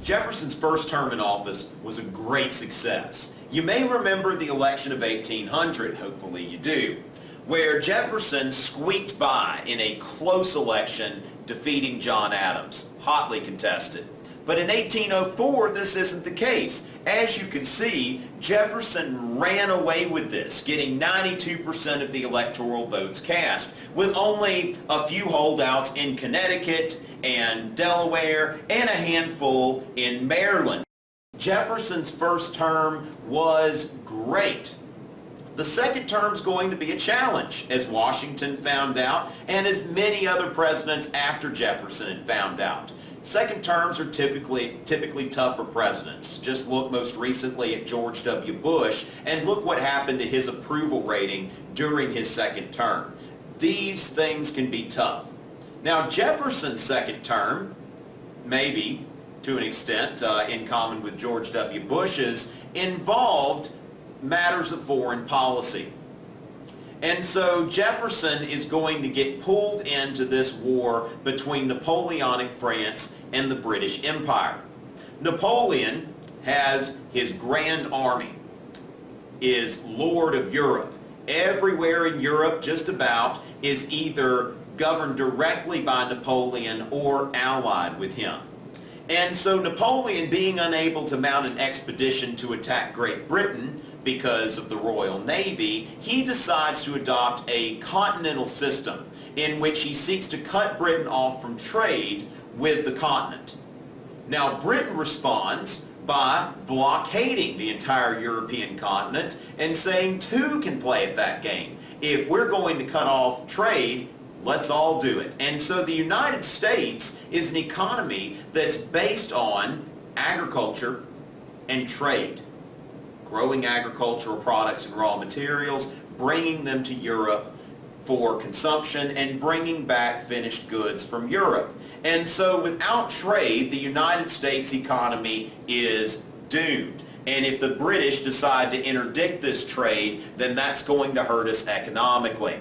Jefferson's first term in office was a great success. You may remember the election of 1800, hopefully you do, where Jefferson squeaked by in a close election, defeating John Adams, hotly contested. But in 1804, this isn't the case. As you can see, Jefferson ran away with this, getting 92% of the electoral votes cast, with only a few holdouts in Connecticut and Delaware and a handful in Maryland. Jefferson's first term was great. The second term's going to be a challenge, as Washington found out, and as many other presidents after Jefferson had found out. Second terms are typically tough for presidents. Just look most recently at George W. Bush, and look what happened to his approval rating during his second term. These things can be tough. Now, Jefferson's second term, maybe to an extent in common with George W. Bush's, involved matters of foreign policy. And so Jefferson is going to get pulled into this war between Napoleonic France and the British Empire. Napoleon has his grand army, is Lord of Europe. Everywhere in Europe, just about, is either governed directly by Napoleon or allied with him. And so Napoleon, being unable to mount an expedition to attack Great Britain because of the Royal Navy, he decides to adopt a Continental System in which he seeks to cut Britain off from trade with the continent. Now, Britain responds by blockading the entire European continent and saying two can play at that game. If we're going to cut off trade, let's all do it. And so the United States is an economy that's based on agriculture and trade. Growing agricultural products and raw materials, bringing them to Europe for consumption, and bringing back finished goods from Europe. And so without trade, the United States economy is doomed. And if the British decide to interdict this trade, then that's going to hurt us economically.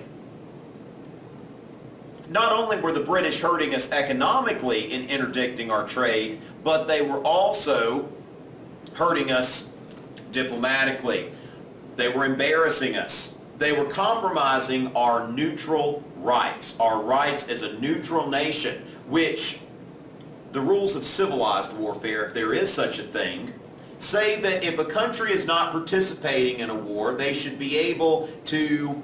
Not only were the British hurting us economically in interdicting our trade, but they were also hurting us diplomatically. They were embarrassing us. They were compromising our neutral rights, our rights as a neutral nation, which the rules of civilized warfare, if there is such a thing, say that if a country is not participating in a war, they should be able to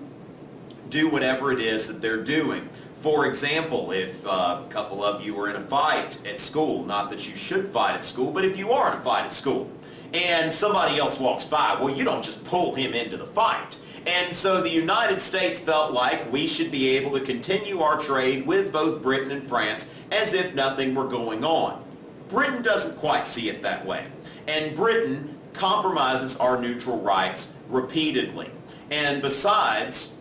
do whatever it is that they're doing. For example, if a couple of you are in a fight at school, not that you should fight at school, but if you are in a fight at school, and somebody else walks by, well, you don't just pull him into the fight. And so the United States felt like we should be able to continue our trade with both Britain and France as if nothing were going on. Britain doesn't quite see it that way. And Britain compromises our neutral rights repeatedly. And besides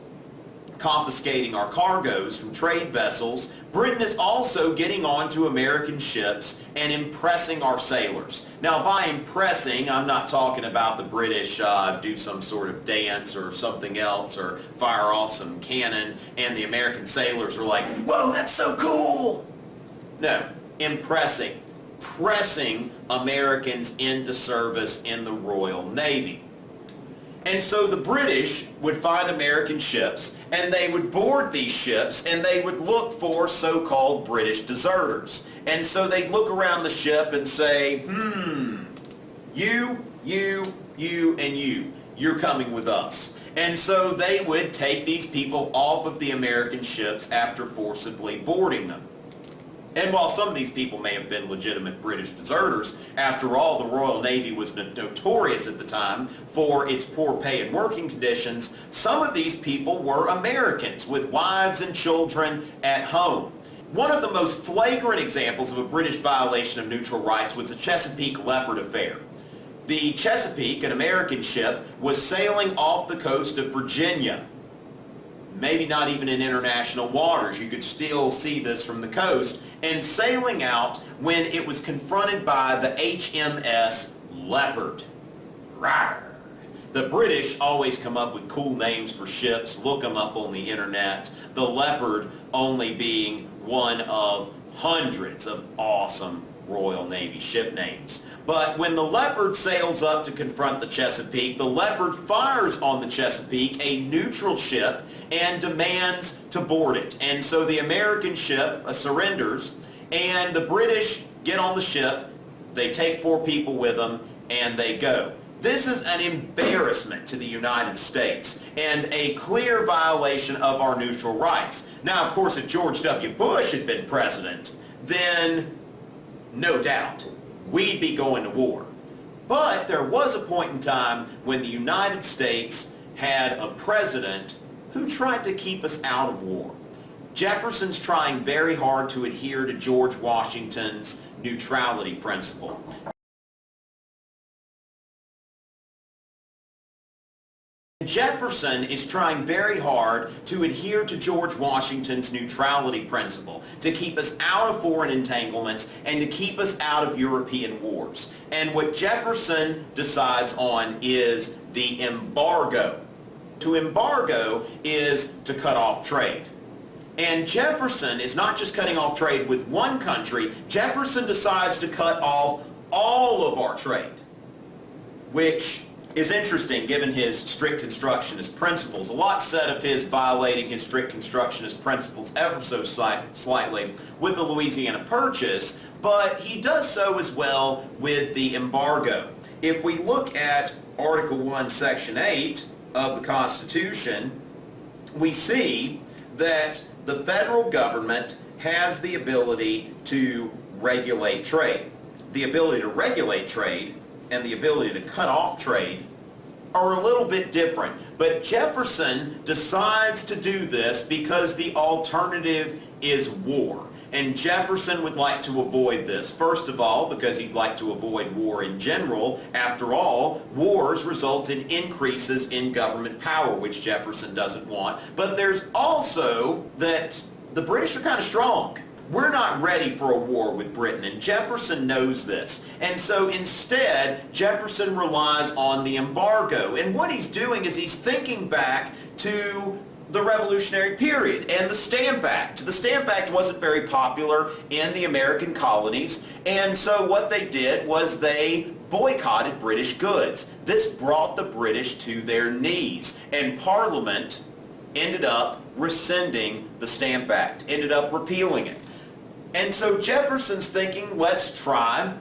confiscating our cargoes from trade vessels, Britain is also getting onto American ships and impressing our sailors. Now, by impressing, I'm not talking about the British do some sort of dance or something else or fire off some cannon and the American sailors are like, whoa, that's so cool! No, impressing. Pressing Americans into service in the Royal Navy. And so the British would find American ships, and they would board these ships, and they would look for so-called British deserters. And so they'd look around the ship and say, you, and you're coming with us. And so they would take these people off of the American ships after forcibly boarding them. And while some of these people may have been legitimate British deserters, after all, the Royal Navy was notorious at the time for its poor pay and working conditions, some of these people were Americans with wives and children at home. One of the most flagrant examples of a British violation of neutral rights was the Chesapeake Leopard affair. The Chesapeake, an American ship, was sailing off the coast of Virginia. Maybe not even in international waters. You could still see this from the coast. And sailing out when it was confronted by the HMS Leopard. Rawr. The British always come up with cool names for ships. Look them up on the internet. The Leopard only being one of hundreds of awesome Royal Navy ship names. But when the Leopard sails up to confront the Chesapeake, the Leopard fires on the Chesapeake, a neutral ship, and demands to board it. And so the American ship surrenders, and the British get on the ship, they take 4 people with them, and they go. This is an embarrassment to the United States and a clear violation of our neutral rights. Now, of course, if George W. Bush had been president, then no doubt we'd be going to war. But there was a point in time when the United States had a president who tried to keep us out of war. Jefferson's trying very hard to adhere to George Washington's neutrality principle. Jefferson is trying very hard to adhere to George Washington's neutrality principle, to keep us out of foreign entanglements and to keep us out of European wars. And what Jefferson decides on is the embargo. To embargo is to cut off trade. And Jefferson is not just cutting off trade with one country. Jefferson decides to cut off all of our trade, which is interesting given his strict constructionist principles. A lot said of his violating his strict constructionist principles ever so slightly with the Louisiana Purchase, but he does so as well with the embargo. If we look at Article 1, Section 8 of the Constitution, we see that the federal government has the ability to regulate trade. The ability to regulate trade and the ability to cut off trade are a little bit different. But Jefferson decides to do this because the alternative is war. And Jefferson would like to avoid this. First of all, because he'd like to avoid war in general. After all, wars result in increases in government power, which Jefferson doesn't want. But there's also that the British are kind of strong. We're not ready for a war with Britain, and Jefferson knows this. And so instead, Jefferson relies on the embargo. And what he's doing is he's thinking back to the Revolutionary period and the Stamp Act. The Stamp Act wasn't very popular in the American colonies, and so what they did was they boycotted British goods. This brought the British to their knees, and Parliament ended up rescinding the Stamp Act, ended up repealing it. And so Jefferson's thinking, let's try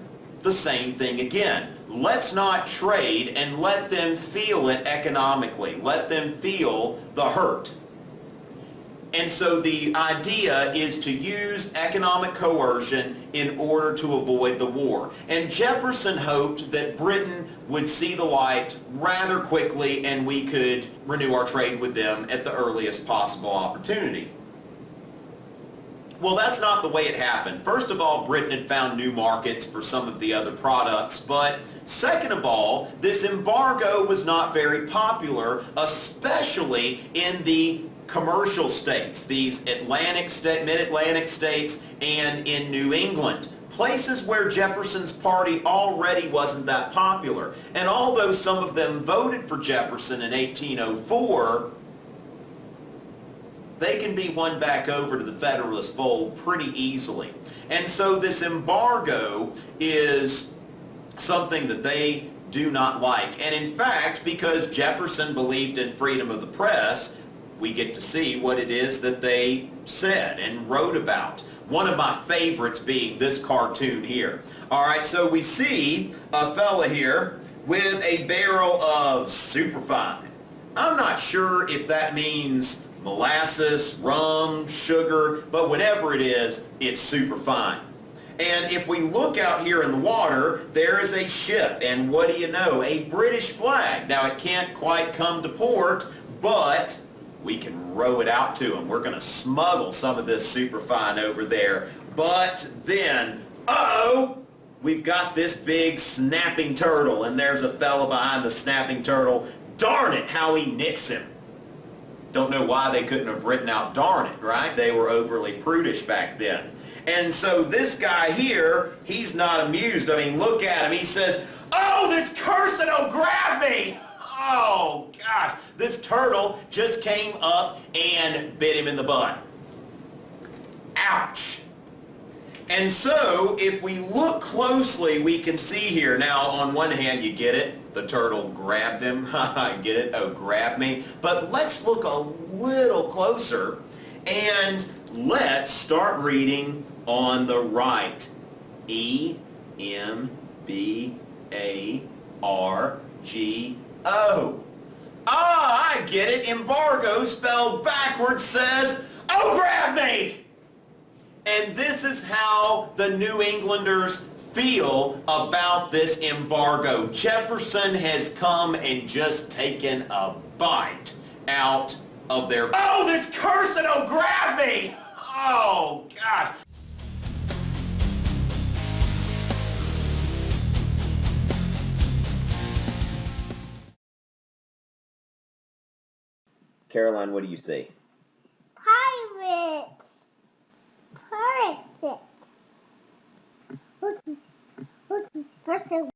the same thing again. Let's not trade and let them feel it economically. Let them feel the hurt. And so the idea is to use economic coercion in order to avoid the war. And Jefferson hoped that Britain would see the light rather quickly and we could renew our trade with them at the earliest possible opportunity. Well, that's not the way it happened. First of all, Britain had found new markets for some of the other products, but second of all, this embargo was not very popular, especially in the commercial states, these mid-Atlantic states, and in New England, places where Jefferson's party already wasn't that popular. And although some of them voted for Jefferson in 1804, they can be won back over to the Federalist fold pretty easily. And so this embargo is something that they do not like. And in fact, because Jefferson believed in freedom of the press, we get to see what it is that they said and wrote about. One of my favorites being this cartoon here. All right, so we see a fella here with a barrel of superfine. I'm not sure if that means molasses, rum, sugar, but whatever it is, it's super fine. And if we look out here in the water, there is a ship, and what do you know? A British flag. Now, it can't quite come to port, but we can row it out to them. We're going to smuggle some of this superfine over there. But then, uh-oh, we've got this big snapping turtle, and there's a fella behind the snapping turtle. Darn it, how he nicks him. Don't know why they couldn't have written out darn it, right? They were overly prudish back then. And so this guy here, he's not amused. I mean, look at him. He says, oh, this cursed Ograbme! Oh, gosh. This turtle just came up and bit him in the butt. Ouch. And so, if we look closely, we can see here, now on one hand, you get it, the turtle grabbed him, get it, oh, grab me. But let's look a little closer, and let's start reading on the right. E-M-B-A-R-G-O. Ah, I get it, embargo spelled backwards says, Ograbme! And this is how the New Englanders feel about this embargo. Jefferson has come and just taken a bite out of their... Oh, this cursed Ograbme! Oh, gosh. Caroline, what do you see? Pirates. What's this person